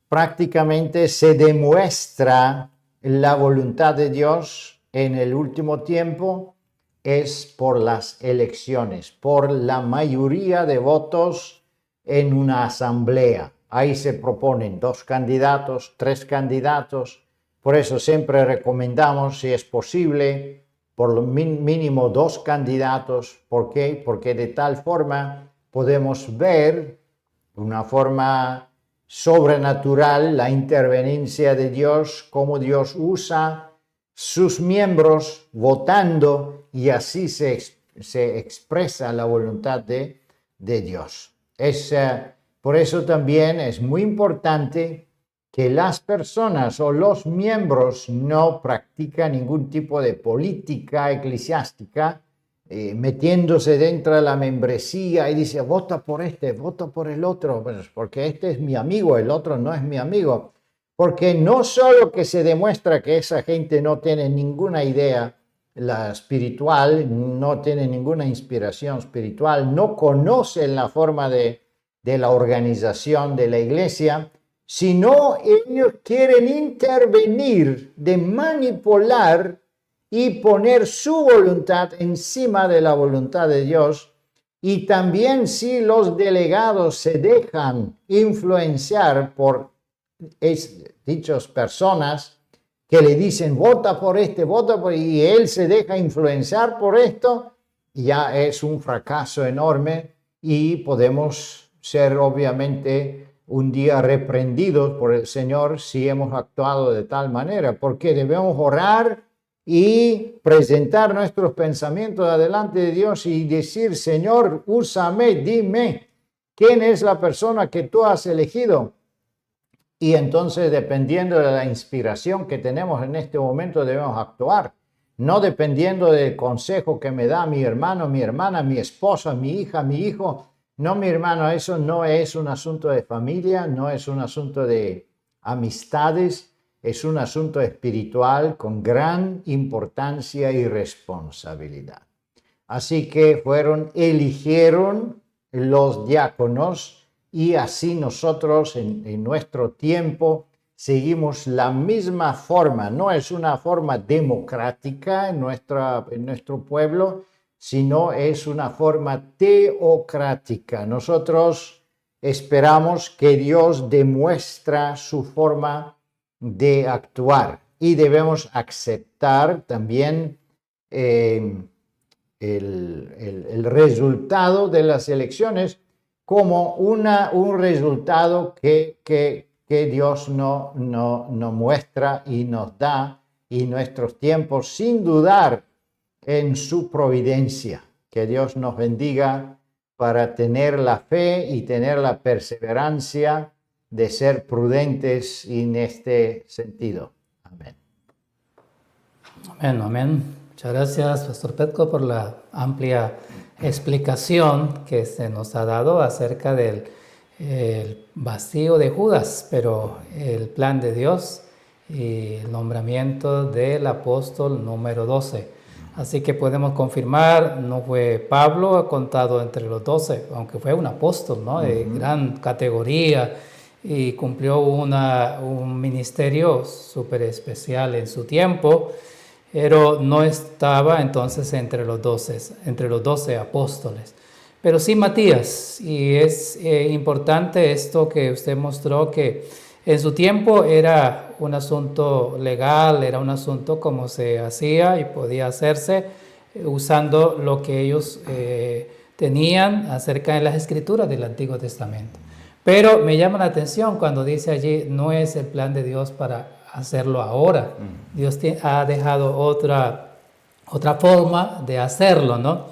S2: prácticamente se demuestra la voluntad de Dios en el último tiempo? Es por las elecciones, por la mayoría de votos en una asamblea. Ahí se proponen 2 candidatos, 3 candidatos. Por eso siempre recomendamos, si es posible, por lo mínimo 2 candidatos. ¿Por qué? Porque de tal forma podemos ver de una forma sobrenatural la interveniencia de Dios, cómo Dios usa sus miembros votando, y así se expresa la voluntad de Dios. Por eso también es muy importante que las personas o los miembros no practican ningún tipo de política eclesiástica, metiéndose dentro de la membresía y dice: vota por este, vota por el otro, pues porque este es mi amigo, el otro no es mi amigo. Porque no solo que se demuestra que esa gente no tiene ninguna idea espiritual, no tiene ninguna inspiración espiritual, no conocen la forma de la organización de la iglesia, sino ellos quieren intervenir, de manipular y poner su voluntad encima de la voluntad de Dios. Y también si los delegados se dejan influenciar por dichas personas que le dicen vota por y él se deja influenciar por esto, ya es un fracaso enorme y podemos ser obviamente un día reprendidos por el Señor si hemos actuado de tal manera, porque debemos orar y presentar nuestros pensamientos delante de Dios y decir, Señor, úsame, dime, ¿quién es la persona que tú has elegido? Y entonces, dependiendo de la inspiración que tenemos en este momento, debemos actuar. No dependiendo del consejo que me da mi hermano, mi hermana, mi esposa, mi hija, mi hijo. No, mi hermano, eso no es un asunto de familia, no es un asunto de amistades, es un asunto espiritual con gran importancia y responsabilidad. Así que eligieron los diáconos y así nosotros en nuestro tiempo seguimos la misma forma. No es una forma democrática en nuestro pueblo, sino es una forma teocrática. Nosotros esperamos que Dios demuestre su forma de actuar y debemos aceptar también el resultado de las elecciones como un resultado que Dios no muestra y nos da en nuestros tiempos sin dudar en su providencia. Que Dios nos bendiga para tener la fe y tener la perseverancia de ser prudentes en este sentido. Amén.
S1: Amén, amén. Muchas gracias, Pastor Petko, por la amplia explicación que se nos ha dado acerca del vacío de Judas, pero el plan de Dios y el nombramiento del apóstol número 12. Así que podemos confirmar, no fue Pablo contado entre los 12, aunque fue un apóstol, ¿no? De gran categoría y cumplió un ministerio súper especial en su tiempo, pero no estaba entonces entre los 12 apóstoles. Pero sí Matías, y es importante esto que usted mostró, que en su tiempo era un asunto legal, era un asunto como se hacía y podía hacerse usando lo que ellos tenían acerca de las escrituras del Antiguo Testamento. Pero me llama la atención cuando dice allí, no es el plan de Dios para hacerlo ahora. Dios ha dejado otra forma de hacerlo, ¿no?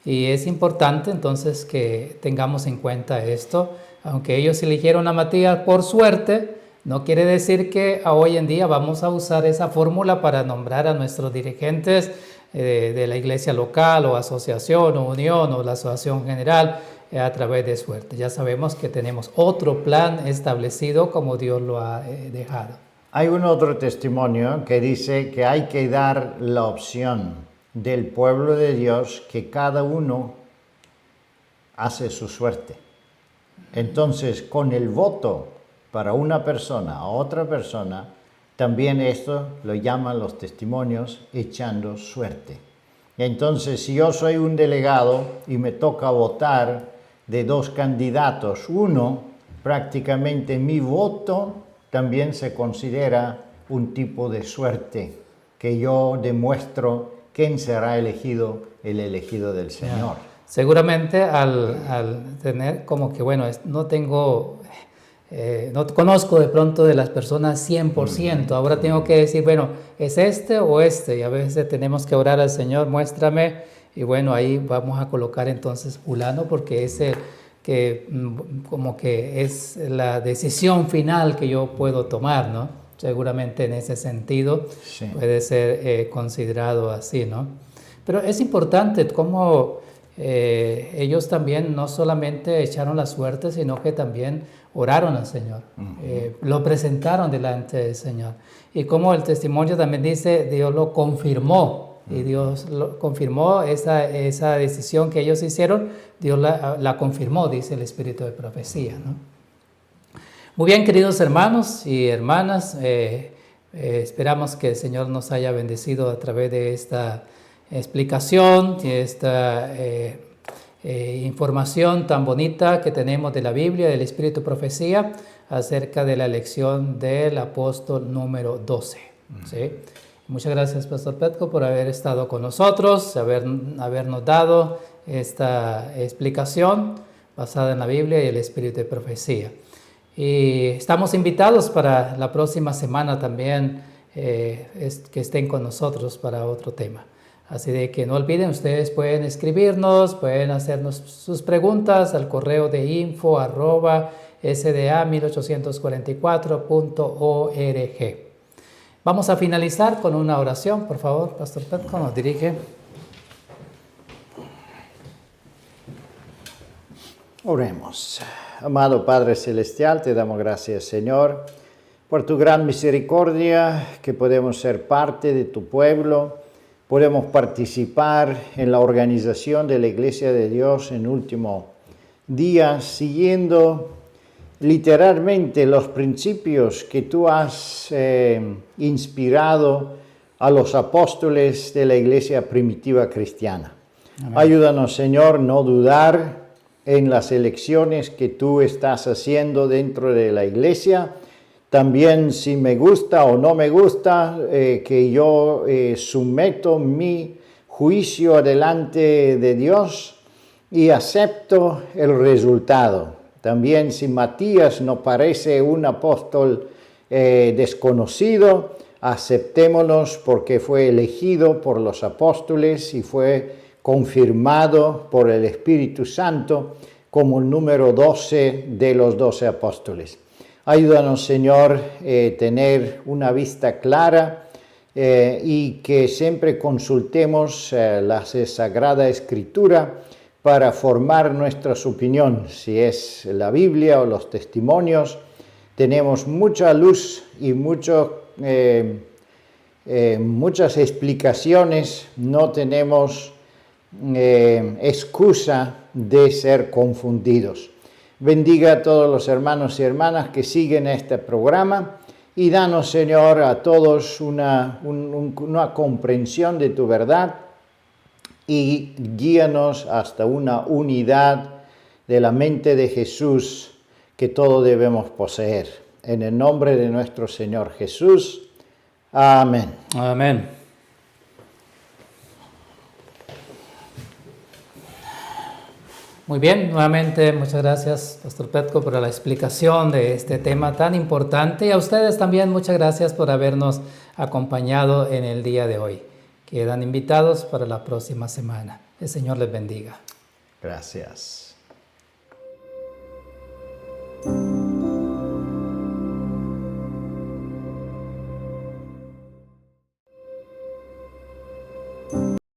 S1: Y es importante entonces que tengamos en cuenta esto. Aunque ellos eligieron a Matías por suerte, no quiere decir que hoy en día vamos a usar esa fórmula para nombrar a nuestros dirigentes de la iglesia local o asociación o unión o la asociación general a través de suerte. Ya sabemos que tenemos otro plan establecido como Dios lo ha dejado.
S2: Hay un otro testimonio que dice que hay que dar la opción del pueblo de Dios, que cada uno hace su suerte. Entonces, con el voto para una persona a otra persona, también esto lo llaman los testimonios echando suerte. Entonces, si yo soy un delegado y me toca votar de dos candidatos, uno, prácticamente mi voto también se considera un tipo de suerte, que yo demuestro quién será el elegido del Señor.
S1: Seguramente al tener como que, bueno, no conozco de pronto de las personas 100%, ahora tengo que decir, bueno, ¿es este o este? Y a veces tenemos que orar al Señor, muéstrame, y bueno, ahí vamos a colocar entonces fulano, porque es el que como que es la decisión final que yo puedo tomar, ¿no? Seguramente en ese sentido sí. Puede ser considerado así, ¿no? Pero es importante cómo ellos también no solamente echaron la suerte, sino que también oraron al Señor, lo presentaron delante del Señor. Y como el testimonio también dice, Dios lo confirmó, y Dios lo confirmó esa decisión que ellos hicieron, Dios la confirmó, dice el Espíritu de profecía, ¿no? Muy bien, queridos hermanos y hermanas, esperamos que el Señor nos haya bendecido a través de esta explicación, de esta información tan bonita que tenemos de la Biblia, del Espíritu Profecía, acerca de la elección del apóstol número 12. ¿Sí? Muchas gracias, Pastor Petko, por haber estado con nosotros, habernos dado esta explicación basada en la Biblia y el Espíritu de Profecía. Y estamos invitados para la próxima semana también que estén con nosotros para otro tema. Así de que no olviden, ustedes pueden escribirnos, pueden hacernos sus preguntas al correo de info@sda1844.org. Vamos a finalizar con una oración, por favor, Pastor Petko nos dirige.
S2: Oremos. Amado Padre Celestial, te damos gracias, Señor, por tu gran misericordia, que podemos ser parte de tu pueblo, podemos participar en la organización de la Iglesia de Dios en último día, siguiendo literalmente los principios que tú has inspirado a los apóstoles de la Iglesia primitiva cristiana. Amén. Ayúdanos, Señor, no dudar en las elecciones que tú estás haciendo dentro de la Iglesia. También si me gusta o no me gusta, que yo someto mi juicio delante de Dios y acepto el resultado. También si Matías no parece un apóstol desconocido, aceptémonos porque fue elegido por los apóstoles y fue confirmado por el Espíritu Santo como el número 12 de los 12 apóstoles. Ayúdanos, Señor, tener una vista clara y que siempre consultemos la Sagrada Escritura para formar nuestras opiniones, si es la Biblia o los testimonios. Tenemos mucha luz y muchas explicaciones, no tenemos excusa de ser confundidos. Bendiga a todos los hermanos y hermanas que siguen este programa y danos, Señor, a todos una comprensión de tu verdad y guíanos hasta una unidad de la mente de Jesús que todos debemos poseer. En el nombre de nuestro Señor Jesús. Amén.
S1: Amén. Muy bien, nuevamente muchas gracias, Pastor Petko, por la explicación de este tema tan importante. Y a ustedes también muchas gracias por habernos acompañado en el día de hoy. Quedan invitados para la próxima semana. El Señor les bendiga.
S2: Gracias.